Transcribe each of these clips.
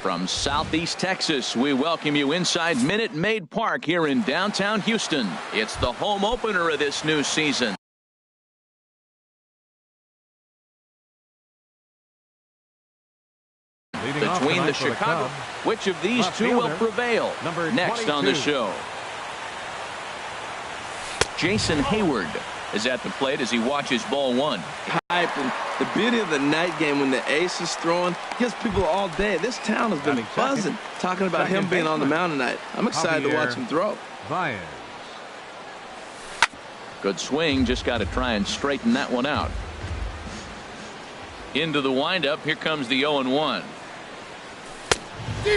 From Southeast Texas, we welcome you inside Minute Maid Park here in downtown Houston. It's the home opener of this new season. Between the Chicago, which of these two will prevail? Next on the show. Jason Hayward is at the plate as he watches ball one. Hype, and the beauty of the night game when the ace is throwing gives people all day. This town has been buzzing talking about him being on the mound tonight. I'm excited to watch him throw. Good swing, just got to try and straighten that one out. Into the windup, here comes the 0-1.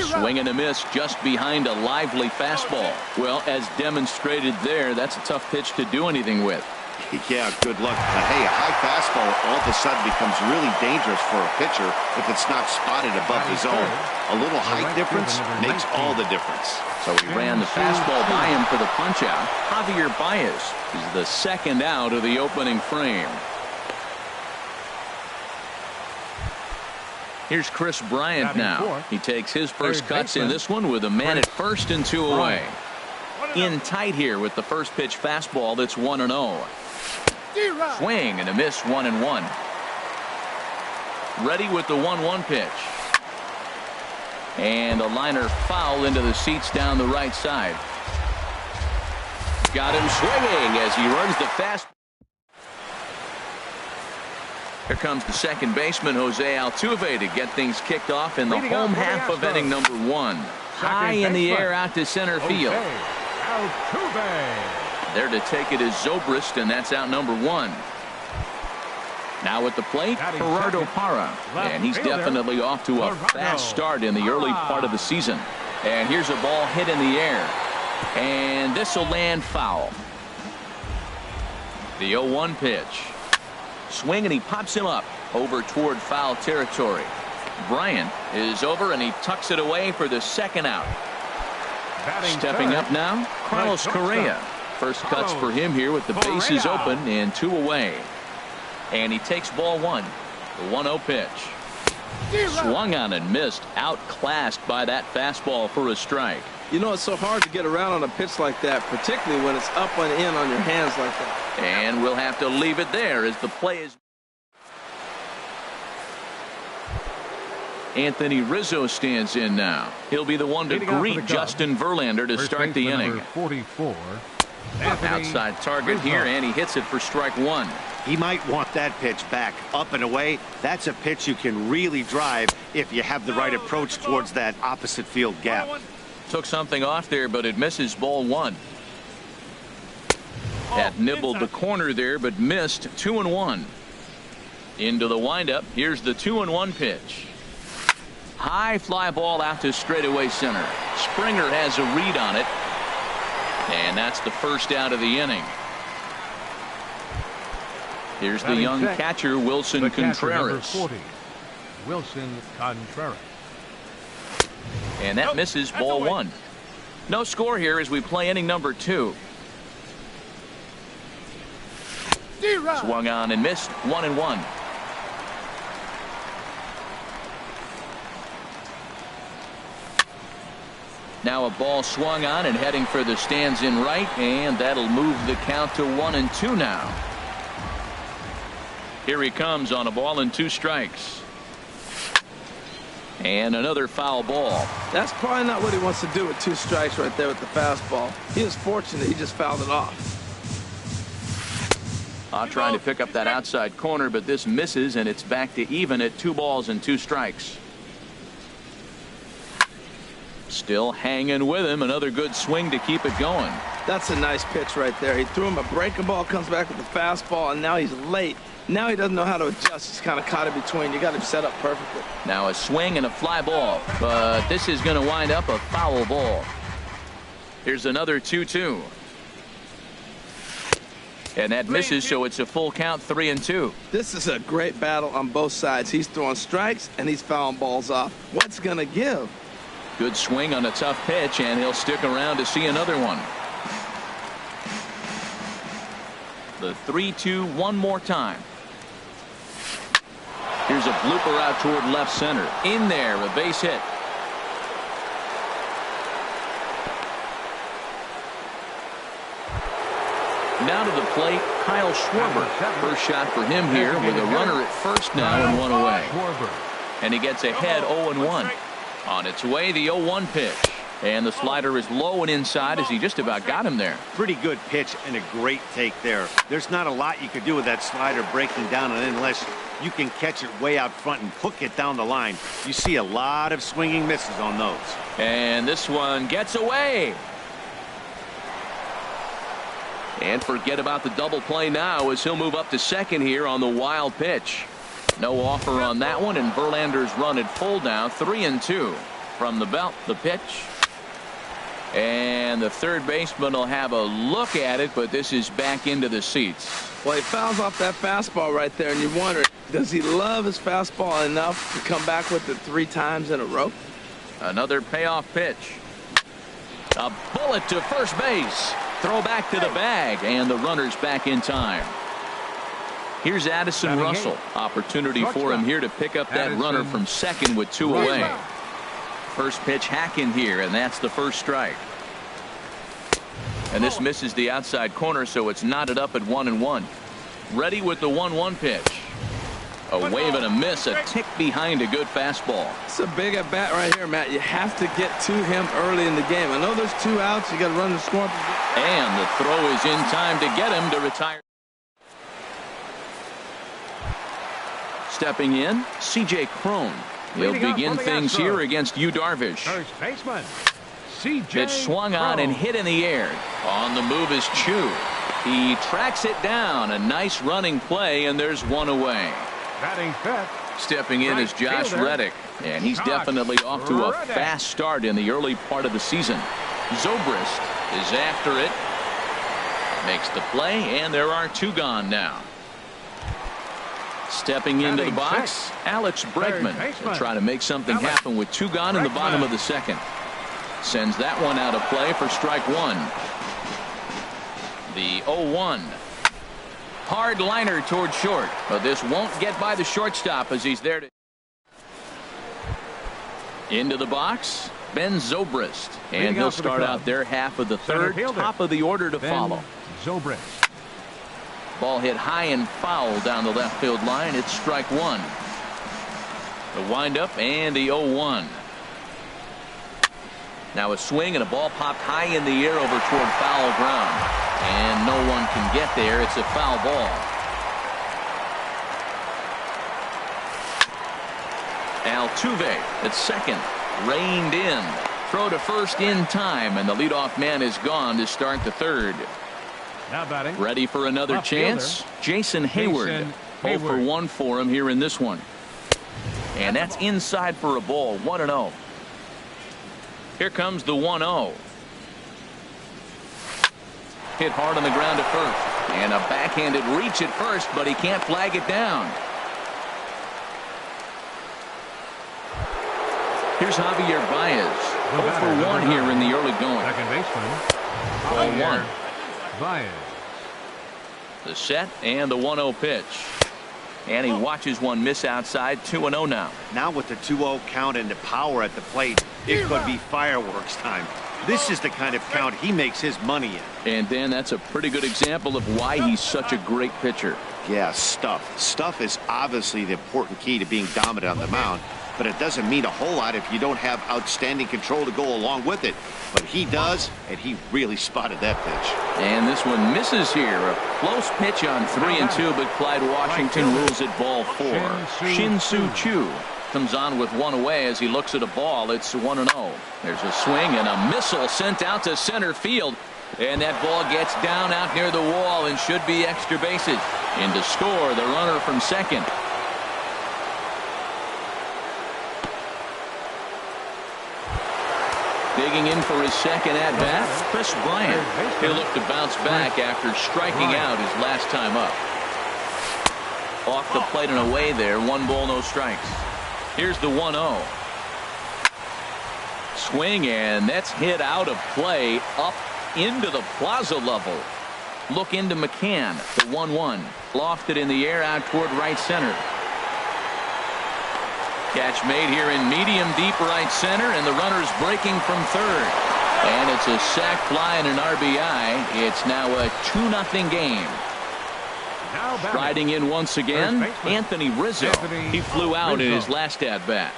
Swing and a miss just behind a lively fastball. Well, as demonstrated there, that's a tough pitch to do anything with. Yeah, good luck. Hey, a high fastball all of a sudden becomes really dangerous for a pitcher if it's not spotted above the zone. A little height difference makes all the difference. So he ran the fastball by him for the punch out. Javier Baez is the second out of the opening frame. Here's Chris Bryant now. He takes his first cuts in this one with a man at first and 2 away. In tight here with the first pitch fastball that's 1-0. Swing and a miss, 1-1. Ready with the 1-1 pitch. And a liner foul into the seats down the right side. Got him swinging as he runs the fast. Here comes the second baseman, Jose Altuve, to get things kicked off in the home half of inning number 1. High in the air out to center field. There to take it is Zobrist, and that's out number 1. Now at the plate, Gerardo Parra, and he's definitely off to a fast start in the early part of the season. And here's a ball hit in the air, and this will land foul. The 0-1 pitch. Swing, and he pops him up over toward foul territory. Bryant is over, and he tucks it away for the second out. Stepping up now, Carlos Correa. First cuts for him here with the bases open and 2 away. And he takes ball 1. The 1-0 pitch. Swung on and missed. Outclassed by that fastball for a strike. You know, it's so hard to get around on a pitch like that, particularly when it's up and in on your hands like that. And we'll have to leave it there as the play is. Anthony Rizzo stands in now. He'll be the one to greet Justin Verlander to start the inning. 44. Outside target here, and he hits it for strike 1. He might want that pitch back, up and away. That's a pitch you can really drive if you have the right approach towards that opposite field gap. Took something off there, but it misses, ball 1. That nibbled the corner there, but missed. 2-1. Into the windup. Here's the 2-1 pitch. High fly ball out to straightaway center. Springer has a read on it, and that's the first out of the inning. Here's the young catcher, Wilson Contreras. Wilson Contreras. And that misses, ball 1. No score here as we play inning number 2. Swung on and missed, 1-1. Now a ball swung on and heading for the stands in right, and that'll move the count to 1-2 now. Here he comes on a ball and 2 strikes. And another foul ball. That's probably not what he wants to do with 2 strikes right there with the fastball. He was fortunate he just fouled it off. Trying to pick up that outside corner, but this misses, and it's back to even at 2 balls and 2 strikes. Still hanging with him. Another good swing to keep it going. That's a nice pitch right there. He threw him a breaking ball, comes back with the fastball, and now he's late. Now he doesn't know how to adjust. He's kind of caught in between. You got him set up perfectly. Now a swing and a fly ball, but this is going to wind up a foul ball. Here's another 2-2. And that misses, so it's a full count, 3-2. This is a great battle on both sides. He's throwing strikes, and he's fouling balls off. What's going to give? Good swing on a tough pitch, and he'll stick around to see another one. The 3-2 one more time. Here's a blooper out toward left center. In there, a base hit. Now to the plate, Kyle Schwarber. First shot for him here with a runner at first now and one away. And he gets ahead 0-1. On its way, the 0-1 pitch. And the slider is low and inside as he just about got him there. Pretty good pitch and a great take there. There's not a lot you could do with that slider breaking down, and unless you can catch it way out front and hook it down the line, you see a lot of swinging misses on those. And this one gets away. And forget about the double play now as he'll move up to second here on the wild pitch. No offer on that one, and Verlander's run at full now, 3-2. From the belt, the pitch. And the third baseman will have a look at it, but this is back into the seats. Well, he fouls off that fastball right there, and you wonder, does he love his fastball enough to come back with it 3 times in a row? Another payoff pitch. A bullet to first base. Throw back to the bag, and the runner's back in time. Here's Addison Russell. Opportunity for him here to pick up that runner from second with 2 away. First pitch hacking here, and that's the first strike. And this misses the outside corner, so it's knotted up at 1-1. Ready with the 1-1 pitch. A wave and a miss, a tick behind a good fastball. It's a big at bat right here, Matt. You have to get to him early in the game. I know there's 2 outs. You got to run the score. And the throw is in time to get him to retire. Stepping in, C.J. Cron. He'll begin things here against Yu Darvish. First baseman, C.J. Pitch swung on and hit in the air. On the move is Chu. He tracks it down. A nice running play, and there's 1 away. Batting fifth. Stepping in is Josh Reddick, and he's definitely off to a fast start in the early part of the season. Zobrist is after it. Makes the play, and there are 2 gone now. Stepping into the box, Alex Bregman will try to make something happen with 2 gone in the bottom of the second. Sends that one out of play for strike 1. The 0-1. Hard liner toward short, but this won't get by the shortstop as he's there to. Into the box, Ben Zobrist, and he'll start out their half of the third, top of the order to follow. Zobrist. Ball hit high and foul down the left field line. It's strike 1. The windup and the 0-1. Now a swing and a ball popped high in the air over toward foul ground. And no one can get there. It's a foul ball. Altuve at second. Reined in. Throw to first in time, and the leadoff man is gone to start the third. Now batting. Ready for another chance. Jason Hayward. 0 for 1 for him here in this one. And that's inside for a ball. 1-0. Here comes the 1-0. Hit hard on the ground at first. And a backhanded reach at first, but he can't flag it down. Here's Javier Baez. 0 for 1 here in the early going. Second baseman. 0-1. Baez. The set and the 1-0 pitch. And he watches one miss outside. 2-0 now. Now with the 2-0 count and the power at the plate, it could be fireworks time. This is the kind of count he makes his money in. And Dan, that's a pretty good example of why he's such a great pitcher. Yeah, stuff. Stuff is obviously the important key to being dominant on the mound, but it doesn't mean a whole lot if you don't have outstanding control to go along with it. But he does, and he really spotted that pitch. And this one misses here. A close pitch on 3-2, but Clyde Washington rules it ball 4. Shin-Soo Choo comes on with 1 away as he looks at a ball. It's 1-0. There's a swing and a missile sent out to center field. And that ball gets down out near the wall and should be extra bases. In to score, the runner from second. Digging in for his second at-bat, Chris Bryant. He'll look to bounce back after striking out his last time up. Off the plate and away there. 1 ball, no strikes. Here's the 1-0. Swing, and that's hit out of play up into the plaza level. Look into McCann. The 1-1. Lofted in the air out toward right center. Catch made here in medium deep right center, and the runner's breaking from third. And it's a sac fly and an RBI. It's now a 2-0 game. Riding in once again, Anthony Rizzo. He flew out in his last at-bat.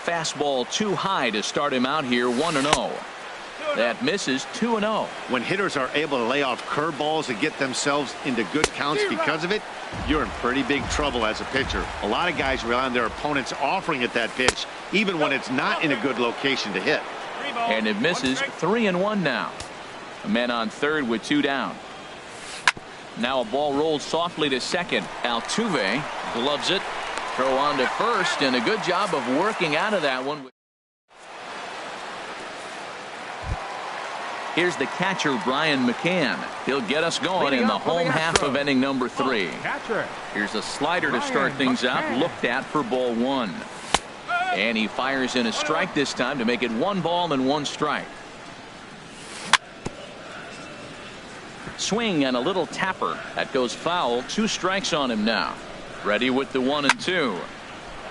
Fastball too high to start him out here, 1-0. That misses, 2-0. When hitters are able to lay off curveballs and get themselves into good counts because of it, you're in pretty big trouble as a pitcher. A lot of guys rely on their opponents offering at that pitch, even when it's not in a good location to hit. And it misses, 3-1 now. A man on third with 2 down. Now a ball rolled softly to second. Altuve gloves it. Throw on to first, and a good job of working out of that one. Here's the catcher, Brian McCann. He'll get us going in the home half of inning number 3. Here's a slider to start things out, looked at for ball 1. And he fires in a strike this time to make it 1 ball and 1 strike. Swing and a little tapper. That goes foul. 2 strikes on him now. Ready with the 1-2.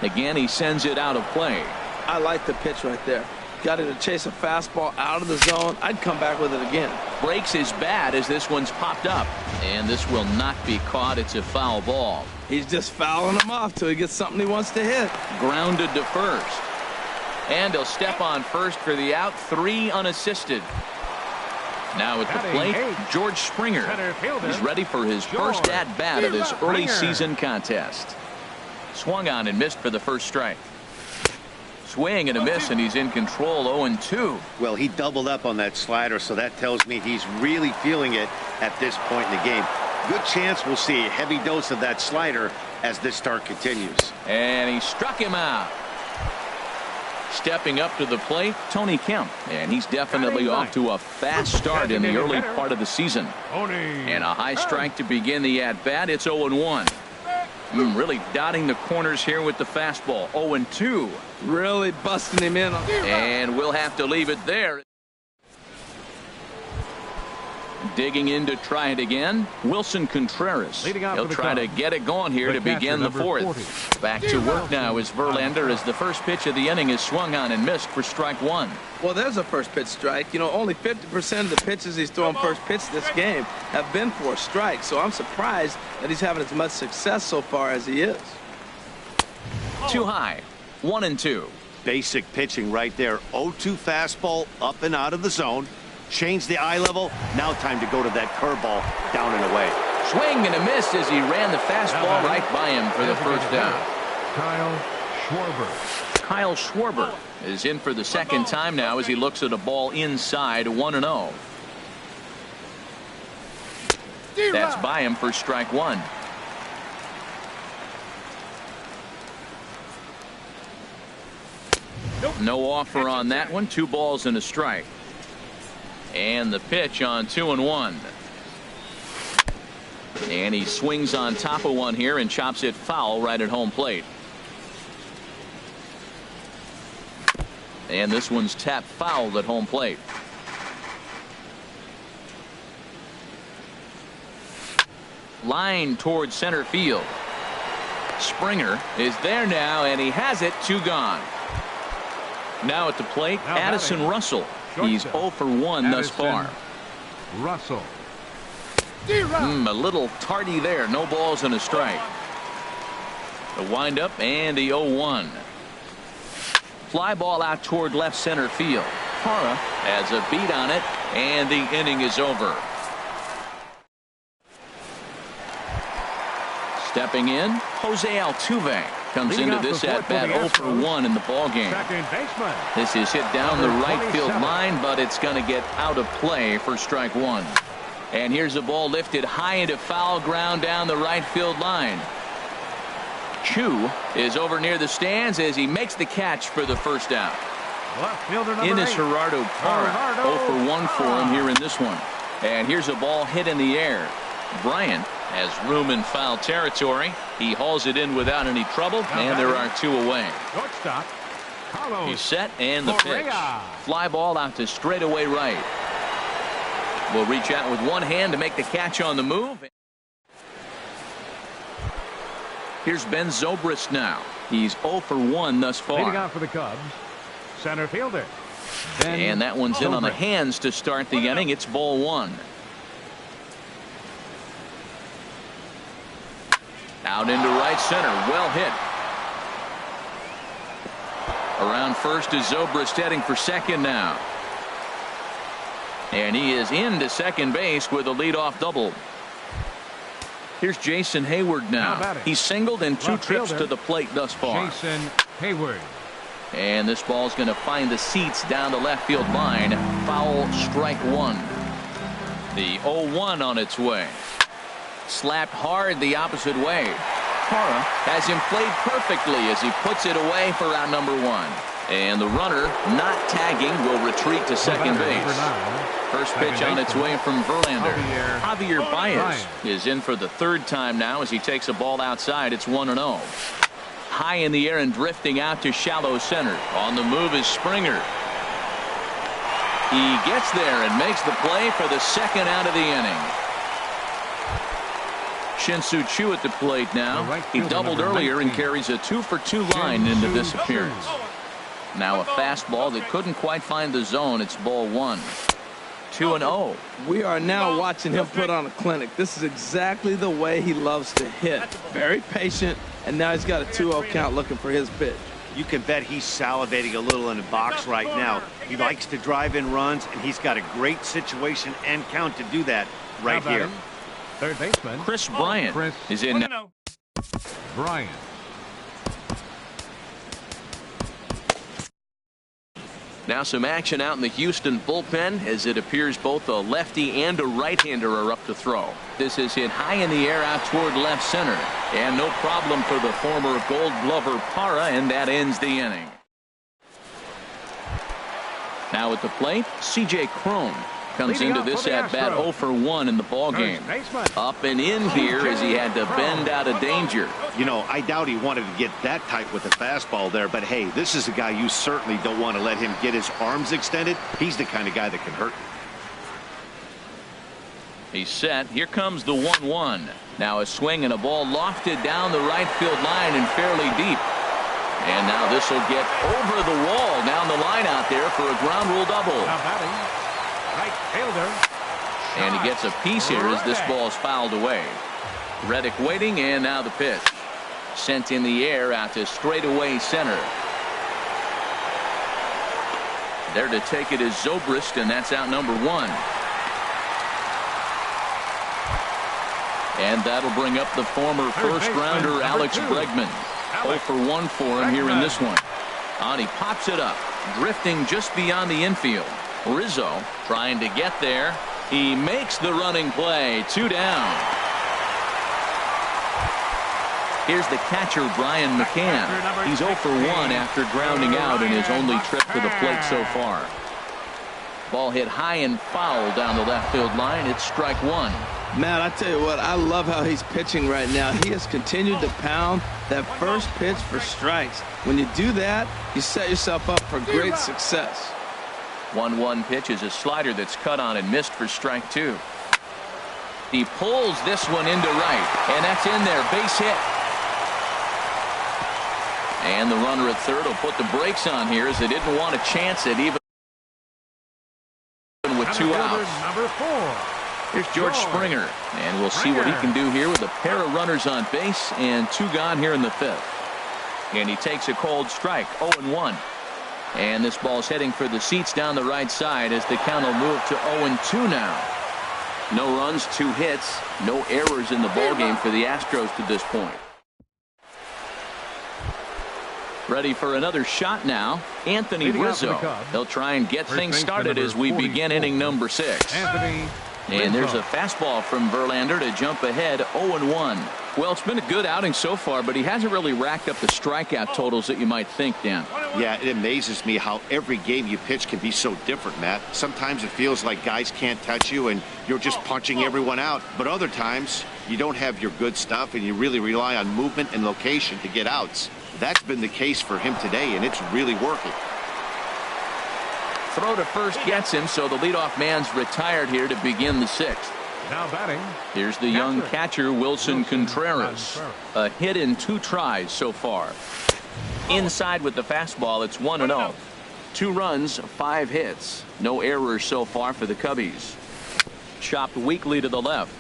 Again, he sends it out of play. I like the pitch right there. Got it to chase a fastball out of the zone. I'd come back with it again. Breaks his bat as this one's popped up. And this will not be caught. It's a foul ball. He's just fouling him off till he gets something he wants to hit. Grounded to first. And he'll step on first for the out. 3 unassisted. Now at the plate, George Springer. He's ready for his first at-bat of this early season contest. Swung on and missed for the first strike. Swing and a miss, and he's in control, 0-2. Well, he doubled up on that slider, so that tells me he's really feeling it at this point in the game. Good chance we'll see a heavy dose of that slider as this start continues. And he struck him out. Stepping up to the plate, Tony Kemp. And he's definitely off to a fast start in the early part of the season. And a high strike to begin the at-bat. It's 0-1. Really dotting the corners here with the fastball. 0-2. Really busting him in. And we'll have to leave it there. Digging in to try it again, Wilson Contreras. He'll try to get it going here to begin the 4th. Back to work now is Verlander as the first pitch of the inning is swung on and missed for strike 1. Well, there's a first pitch strike. You know, only 50% of the pitches he's throwing first pitch this game have been for a strike. So I'm surprised that he's having as much success so far as he is. Too high. 1-2. Basic pitching right there. 0-2 fastball up and out of the zone. Change the eye level. Now time to go to that curveball down and away. Swing and a miss as he ran the fastball right by him for the first down. Kyle Schwarber is in for the second time now as he looks at a ball inside, 1-0. That's by him for strike 1. No offer on that one. 2 balls and a strike. And the pitch on 2-1. And he swings on top of one here and chops it foul right at home plate. And this one's tapped foul at home plate. Line towards center field. Springer is there now, and he has it. 2 gone. Now at the plate, Addison Russell. He's 0 for 1 thus far. Russell. A little tardy there. No balls and a strike. The windup and the 0-1. Fly ball out toward left center field. Parra has a beat on it, and the inning is over. Stepping in, Jose Altuve comes into this at-bat 0 for 1 in the ballgame. This is hit down the right field line, but it's going to get out of play for strike 1. And here's a ball lifted high into foul ground down the right field line. Chu is over near the stands as he makes the catch for the first out. In is Gerardo Parra. 0 for 1 for him here in this one. And here's a ball hit in the air. Bryant has room in foul territory. He hauls it in without any trouble, and there are 2 away. He's set, and the pitch. Fly ball out to straightaway right. Will reach out with one hand to make the catch on the move. Here's Ben Zobrist now. He's 0 for 1 thus far. Leading off for the Cubs, center fielder And that one's in on the hands to start the inning. It's ball one. Out into right center. Well hit. Around first is Zobrist heading for second now. And he is into second base with a leadoff double. Here's Jason Hayward now. He's singled in 2 trips to the plate thus far. Jason Hayward. And this ball's going to find the seats down the left field line. Foul, strike one. The 0-1 on its way. Slapped hard the opposite way. Parra has him played perfectly as he puts it away for out number 1. And the runner, not tagging, will retreat to second base. First pitch on its way from Verlander. Javier Baez is in for the 3rd time now as he takes a ball outside. It's 1-0. High in the air and drifting out to shallow center. On the move is Springer. He gets there and makes the play for the 2nd out of the inning. Shin-Soo Choo at the plate now. He doubled earlier and carries a 2-for-2 line into this appearance. Now a fastball that couldn't quite find the zone. It's ball 1. 2-0. We are now watching him put on a clinic. This is exactly the way he loves to hit. Very patient, and now he's got a 2-0 count looking for his pitch. You can bet he's salivating a little in the box right now. He likes to drive in runs, and he's got a great situation and count to do that right here. Third baseman Chris Bryant is in now. Bryant. Now some action out in the Houston bullpen as it appears both a lefty and a right-hander are up to throw. This is hit high in the air out toward left center. And no problem for the former Gold Glover Parra, and that ends the inning. Now at the plate, C.J. Cron comes into this at-bat 0-for-1 in the ballgame. Up and in here as he had to bend out of danger. You know, I doubt he wanted to get that tight with the fastball there, but hey, this is a guy you certainly don't want to let him get his arms extended. He's the kind of guy that can hurt. He's set. Here comes the 1-1. Now a swing and a ball lofted down the right field line and fairly deep. And now this will get over the wall down the line out there for a ground rule double. Right fielder. And he gets a piece here as this ball is fouled away. Reddick waiting, and now the pitch. Sent in the air out to straightaway center. There to take it is Zobrist, and that's out number 1. And that'll bring up the former first-rounder Alex Bregman. 0-for-1 for him here in this one. And he pops it up, drifting just beyond the infield. Rizzo trying to get there. He makes the running play. 2 down. Here's the catcher, Brian McCann. He's 0-for-1 after grounding out in his only trip to the plate so far. Ball hit high and foul down the left field line. It's strike 1. Matt, I tell you what, I love how he's pitching right now. He has continued to pound that first pitch for strikes. When you do that, you set yourself up for great success. 1-1 pitch is a slider that's cut on and missed for strike 2. He pulls this one into right, and that's in there. Base hit. And the runner at third will put the brakes on here as they didn't want to chance it even with 2 outs. Number 4. Here's George Springer, and we'll see what he can do here with a pair of runners on base and 2 gone here in the 5th. And he takes a cold strike. 0-1. And this ball's heading for the seats down the right side as the count will move to 0-2 now. No runs, 2 hits, no errors in the ballgame for the Astros to this point. Ready for another shot now, Anthony Rizzo. They'll try and get things started as we begin inning number 6. And there's a fastball from Verlander to jump ahead 0-1. Well, it's been a good outing so far, but he hasn't really racked up the strikeout totals that you might think, Dan. Yeah, it amazes me how every game you pitch can be so different, Matt. Sometimes it feels like guys can't touch you and you're just punching everyone out. But other times you don't have your good stuff and you really rely on movement and location to get outs. That's been the case for him today, and it's really working. Throw to first gets him, so the leadoff man's retired here to begin the 6th. Now batting. Here's the young catcher, Wilson Contreras. A hit in 2 tries so far. Inside with the fastball, it's 1-0. 2 runs, 5 hits. No errors so far for the Cubbies. Chopped weakly to the left.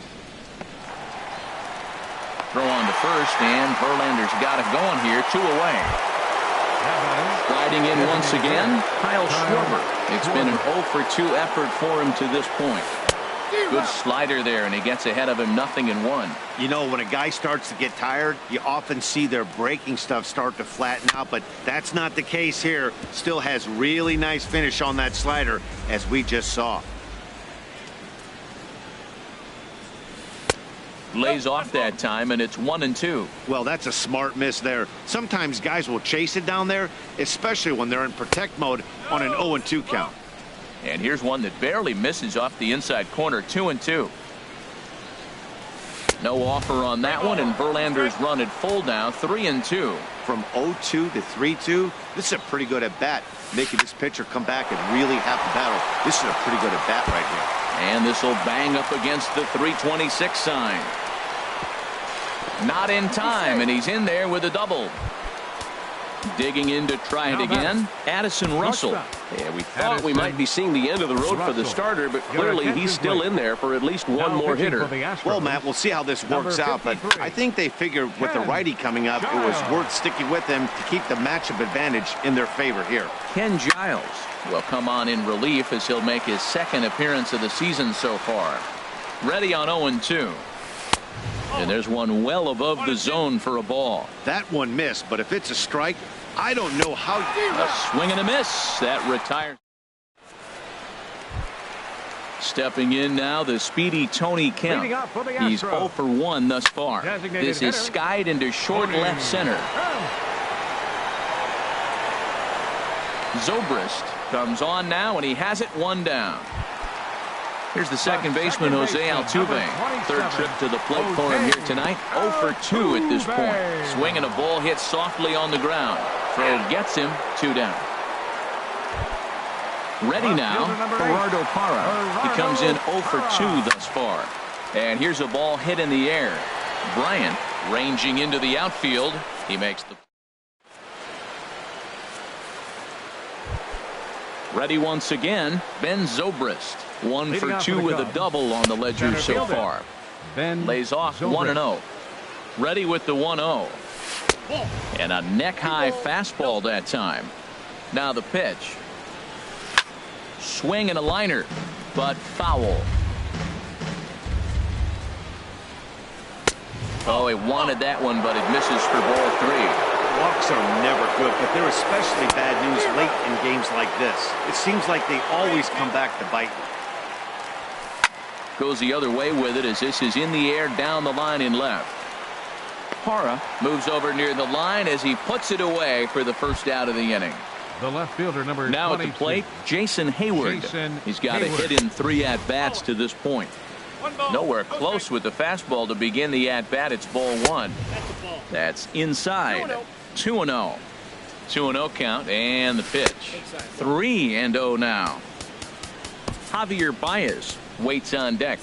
Throw on to first, and Verlander's got it going here. 2 away. Sliding in once again, Kyle Schwarber. It's been an 0 for 2 effort for him to this point. Good slider there, and he gets ahead of him, 0-1. You know, when a guy starts to get tired, you often see their breaking stuff start to flatten out, but that's not the case here. Still has really nice finish on that slider, as we just saw. Lays off that time, and it's 1-2. Well, that's a smart miss there. Sometimes guys will chase it down there, especially when they're in protect mode on an 0-2 count. And here's one that barely misses off the inside corner. 2-2. No offer on that one, and Verlander's run at full now. 3-2. From 0-2 to 3-2, this is a pretty good at bat, making this pitcher come back and really have to battle. This is a pretty good at bat right here. And this will bang up against the 326 sign. Not in time, and he's in there with a double. Digging in to try it again, Addison Russell. Yeah, we thought we might be seeing the end of the road for the starter, but clearly he's still in there for at least one more hitter. Well, Matt, we'll see how this works out, but I think they figured with the righty coming up, it was worth sticking with him to keep the matchup advantage in their favor here. Ken Giles will come on in relief as he'll make his 2nd appearance of the season so far. Ready on 0-2. And there's one well above the zone for a ball. That one missed, but if it's a strike, I don't know how. A swing and a miss. That retires. Stepping in now, the speedy Tony Kemp. He's 0 for 1 thus far. This is skied into short left center. Zobrist comes on now, and he has it 1 down. Here's the second baseman, Jose Altuve. 3rd trip to the plate for him here tonight. 0 for 2 at this point. Swinging a ball hit softly on the ground. Throw gets him, 2 down. Ready now, Gerardo Parra. He comes in 0 for 2 thus far. And here's a ball hit in the air. Bryant ranging into the outfield. He makes the. Ready once again, Ben Zobrist. 1 for 2 with a double on the ledger so far. Lays off 1-0. Ready with the 1-0. And a neck-high fastball that time. Now the pitch. Swing and a liner, but foul. Oh, he wanted that one, but it misses for ball 3. Walks are never good, but they're especially bad news late in games like this. It seems like they always come back to bite. Goes the other way with it as this is in the air down the line in left. Parra moves over near the line as he puts it away for the first out of the inning. The left fielder, number now 22. at the plate, Jason Hayward. He's got a hit in 3 at-bats to this point. Nowhere close with the fastball to begin the at-bat. It's ball 1. That's inside. 2-0. 2-0 count, and the pitch. 3-0 now. Javier Baez waits on deck.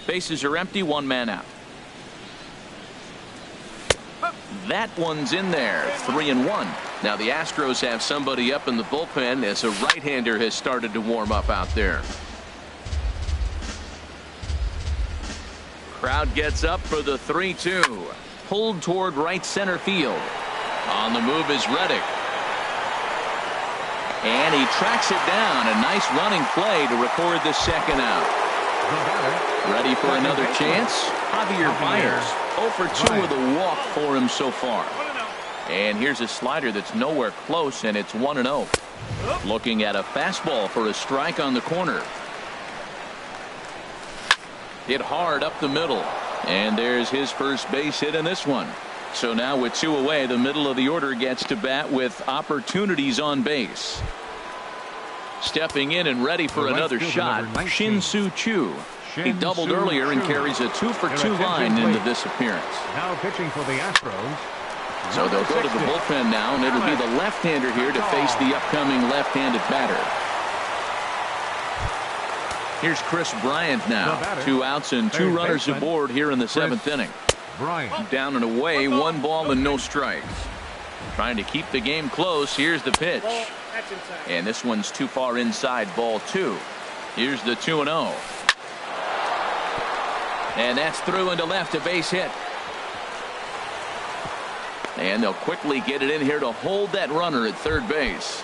Bases are empty, 1 man out. That one's in there. 3-1. Now the Astros have somebody up in the bullpen as a right-hander has started to warm up out there. Crowd gets up for the 3-2. Pulled toward right center field. On the move is Reddick. And he tracks it down. A nice running play to record the 2nd out. Ready for another chance? Javier Baez. 0 for 2 with a walk for him so far. And here's a slider that's nowhere close, and it's 1-0. Looking at a fastball for a strike on the corner. Hit hard up the middle. And there's his first base hit in this one. So now with 2 away, the middle of the order gets to bat with opportunities on base. Stepping in and ready for another shot, Shin-Soo Choo. He doubled earlier and carries a 2 for 2 line into this appearance. Now pitching for the Astros. So they'll go to the bullpen now, and it'll be the left-hander here to face the upcoming left-handed batter. Here's Chris Bryant now. 2 outs and 2 runners aboard here in the 7th inning. Down and away, 1 ball and no strikes. Trying to keep the game close. Here's the pitch. And this one's too far inside, ball 2. Here's the 2-0. And that's through into left, a base hit. And they'll quickly get it in here to hold that runner at third base.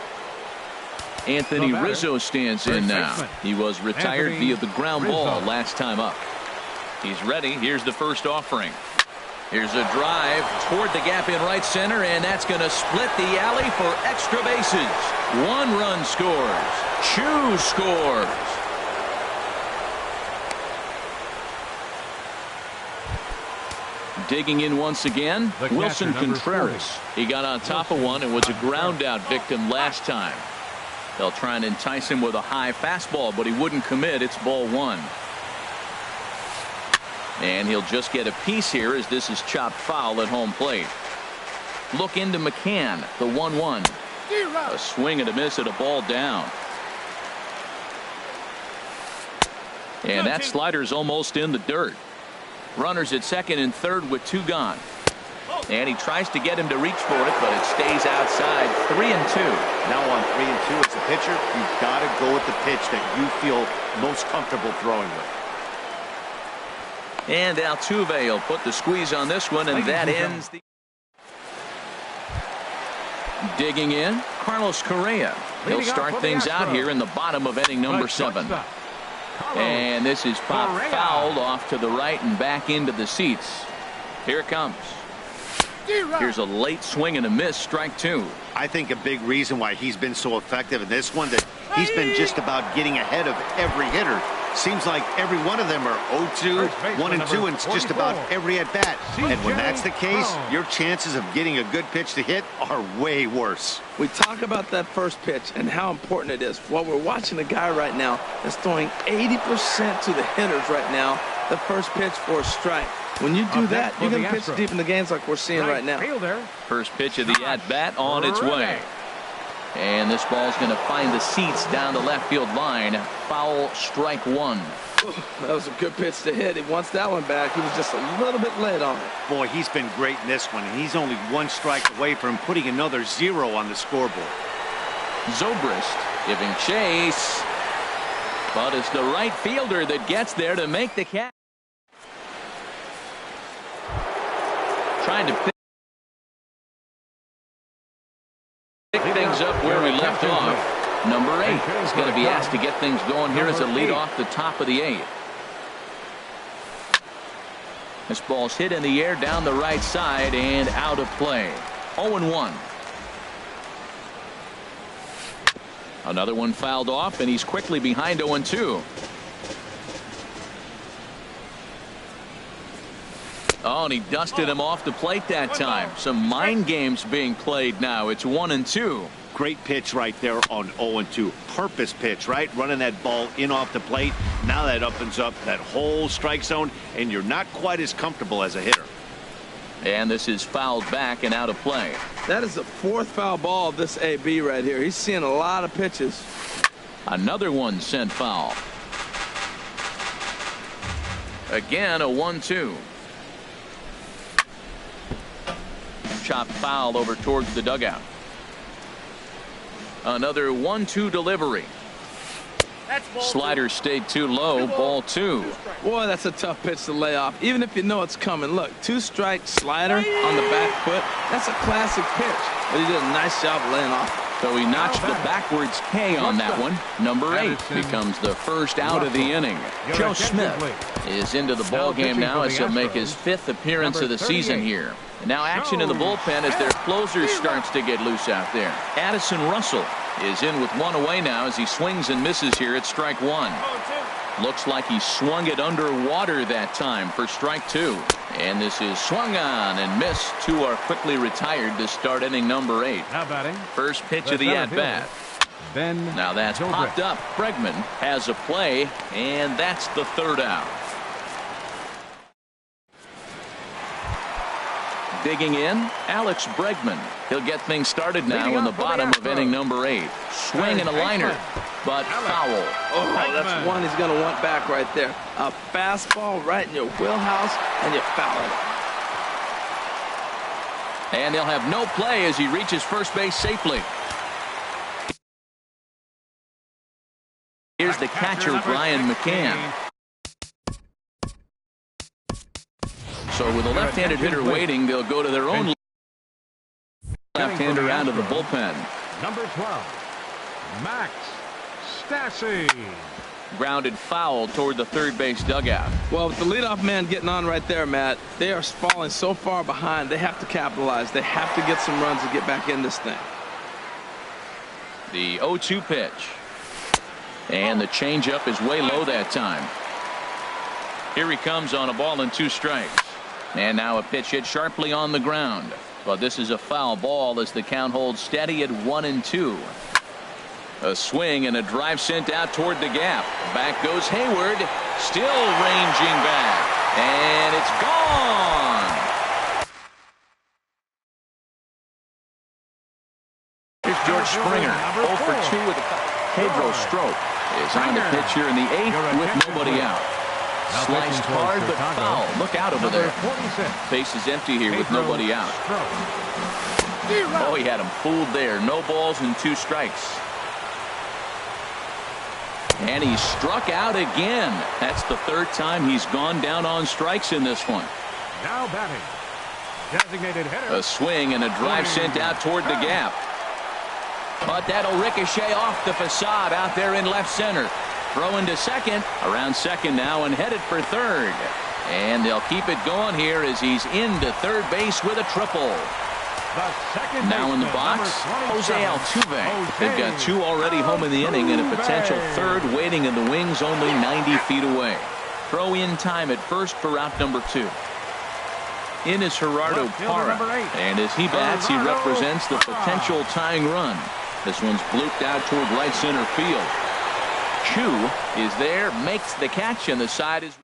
Anthony Rizzo stands in now. He was retired via the ground ball last time up. He's ready. Here's the first offering. Here's a drive toward the gap in right center, and that's going to split the alley for extra bases. 1 run scores. Chu scores. Digging in once again, Wilson Contreras. He got on top of one and was a ground out victim last time. They'll try and entice him with a high fastball, but he wouldn't commit. It's ball 1. And he'll just get a piece here as this is chopped foul at home plate. Look into McCann, the 1-1. A swing and a miss at a ball down. And that slider's almost in the dirt. Runners at second and third with 2 gone. And he tries to get him to reach for it, but it stays outside. 3-2. Now on 3-2 as a pitcher, you've got to go with the pitch that you feel most comfortable throwing with. And Altuve will put the squeeze on this one, and that ends the... Digging in, Carlos Correa. He'll start things out here in the bottom of inning number 7. And this is popped fouled off to the right and back into the seats. Here it comes. Here's a late swing and a miss, strike 2. I think a big reason why he's been so effective in this one, that he's been just about getting ahead of every hitter. Seems like every one of them are 0-2, 1-2, and it's just about every at bat. And when that's the case, your chances of getting a good pitch to hit are way worse. We talk about that first pitch and how important it is. Well, we're watching a guy right now that's throwing 80% to the hitters right now. The first pitch for a strike. When you do that, you're going to pitch deep in the games like we're seeing right now. First pitch of the at-bat on its way. And this ball's going to find the seats down the left field line. Foul, strike 1. That was a good pitch to hit. He wants that one back. He was just a little bit late on it. Boy, he's been great in this one. And he's only 1 strike away from putting another 0 on the scoreboard. Zobrist giving chase. But it's the right fielder that gets there to make the catch. Trying to pick things up where we left off. Number 8 is going to be asked to get things going here as a lead off the top of the 8th. This ball's hit in the air down the right side and out of play. 0-1. Another one fouled off, and he's quickly behind 0-2. Oh, and he dusted him off the plate that time. Some mind games being played now. It's 1-2. Great pitch right there on 0-2. Purpose pitch, right? Running that ball in off the plate. Now that opens up that whole strike zone, and you're not quite as comfortable as a hitter. And this is fouled back and out of play. That is the 4th foul ball of this AB right here. He's seeing a lot of pitches. Another one sent foul. Again, a 1-2. Chopped foul over towards the dugout. Another 1-2 delivery. Slider stayed too low. Ball 2. Boy, that's a tough pitch to lay off, even if you know it's coming. Look, 2-strike slider on the back foot. That's a classic pitch, but he did a nice job of laying off. So he notched the backwards K on that one. Number 8 becomes the first out of the inning. Joe Smith is into the ball game now as he'll make his 5th appearance of the season here. And now action in the bullpen as their closer starts to get loose out there. Addison Russell is in with 1 away now as he swings and misses here at strike 1. Looks like he swung it underwater that time for strike 2. And this is swung on and missed. 2 are quickly retired to start inning number 8. First pitch of the at-bat. Now that's popped up. Bregman has a play, and that's the 3rd out. Digging in, Alex Bregman. He'll get things started now in the bottom of inning number 8. Swing and a liner, but foul. Oh, that's one he's going to want back right there. A fastball right in your wheelhouse, and you foul it. And they'll have no play as he reaches first base safely. Here's the catcher, Brian McCann. So with a left-handed hitter waiting, they'll go to their own left-hander out of the bullpen. Number 12, Max Stassi. Grounded foul toward the third base dugout. Well, with the leadoff man getting on right there, Matt, they are falling so far behind. They have to capitalize. They have to get some runs to get back in this thing. The 0-2 pitch. And the changeup is way low that time. Here he comes on a ball and 2 strikes. And now a pitch hit sharply on the ground. But this is a foul ball as the count holds steady at 1-2. A swing and a drive sent out toward the gap. Back goes Hayward, still ranging back, and it's gone. Here's George Springer, 0 for 2 with a Pedro Strop is on the pitch here in the 8th with nobody out. Sliced hard but foul. Look out over there. Base is empty here with nobody out. Oh, he had him fooled there. No balls and 2 strikes. And he struck out again. That's the 3rd time he's gone down on strikes in this one. Now batting, designated hitter. A swing and a drive sent out toward the gap. But that'll ricochet off the facade out there in left center. Throw into second, around second now, and headed for third. And they'll keep it going here as he's into third base with a triple. Now in the box, Jose Altuve. They've got 2 already home in the inning and a potential 3rd waiting in the wings only 90 feet away. Throw in time at first for out number 2. In is Gerardo Parra. And as he bats, he represents the potential tying run. This one's blooped out toward right center field. Chu is there, makes the catch, and the side is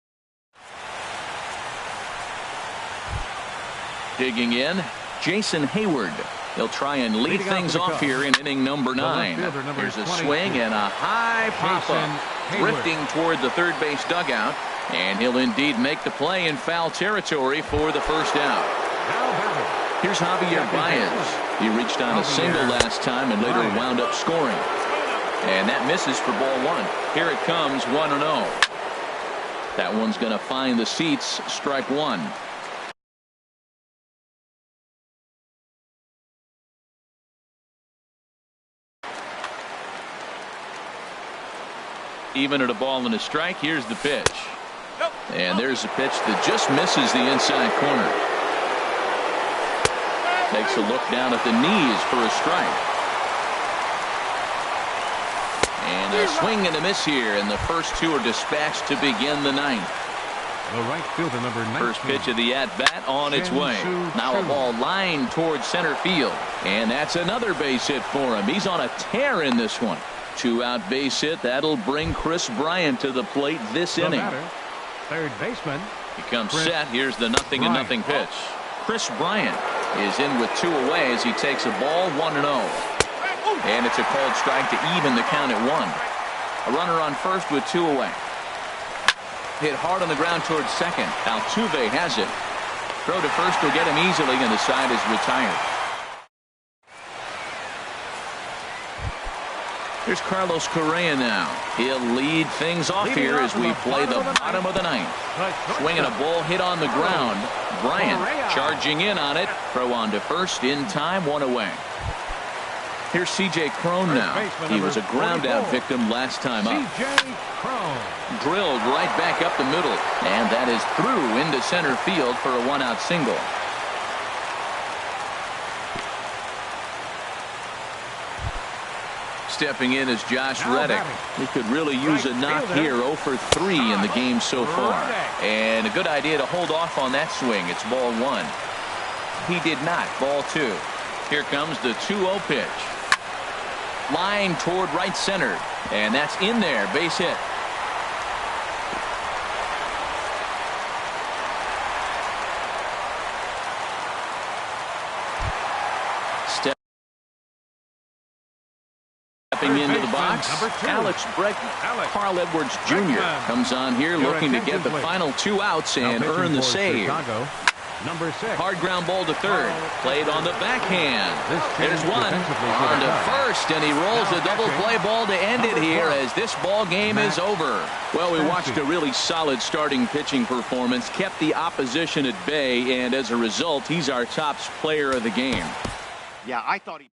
digging in. Jason Hayward. He'll try and lead things off here in inning number 9. Here's a swing and a high pop-up. Drifting toward the third base dugout. And he'll indeed make the play in foul territory for the first out. Here's Javier Baez. He reached on a single last time and later wound up scoring. And that misses for ball 1. Here it comes, 1-0. That one's going to find the seats, strike 1. Even at a ball and a strike, here's the pitch. And there's a pitch that just misses the inside corner. Takes a look down at the knees for a strike. And a swing and a miss here, and the first 2 are dispatched to begin the 9th. The right fielder, number 19. First pitch of the at-bat on its way. Now a ball lined towards center field. And that's another base hit for him. He's on a tear in this one. 2-out base hit. That'll bring Chris Bryant to the plate this inning. Third baseman. He comes set. Here's the 0-0 pitch. Chris Bryant is in with 2 away as he takes a ball, 1-0. And it's a called strike to even the count at 1. A runner on first with 2 away. Hit hard on the ground towards second. Altuve has it. Throw to first will get him easily, and the side is retired. Here's Carlos Correa now. He'll lead things off here as we play the bottom of the 9th. Swinging a ball hit on the ground. Bryant charging in on it. Throw on to first in time, 1 away. Here's C.J. Cron now. He was a ground out victim last time up. Drilled right back up the middle. And that is through into center field for a 1-out single. Stepping in is Josh Reddick. He could really use a knock here. 0 for 3 in the game so far. And a good idea to hold off on that swing. It's ball 1. He did not. Ball 2. Here comes the 2-0 pitch. Line toward right center. And that's in there. Base hit. Into the box, Alex Bregman. Carl Edwards Jr. comes on here looking to get the final 2 outs and earn the save. Number 6. Hard ground ball to third. Played on the backhand. There's one. On to first, and he rolls the double play ball to end it here as this ball game is over. Well, we watched a really solid starting pitching performance, kept the opposition at bay, and as a result, he's our top player of the game. Yeah, I thought he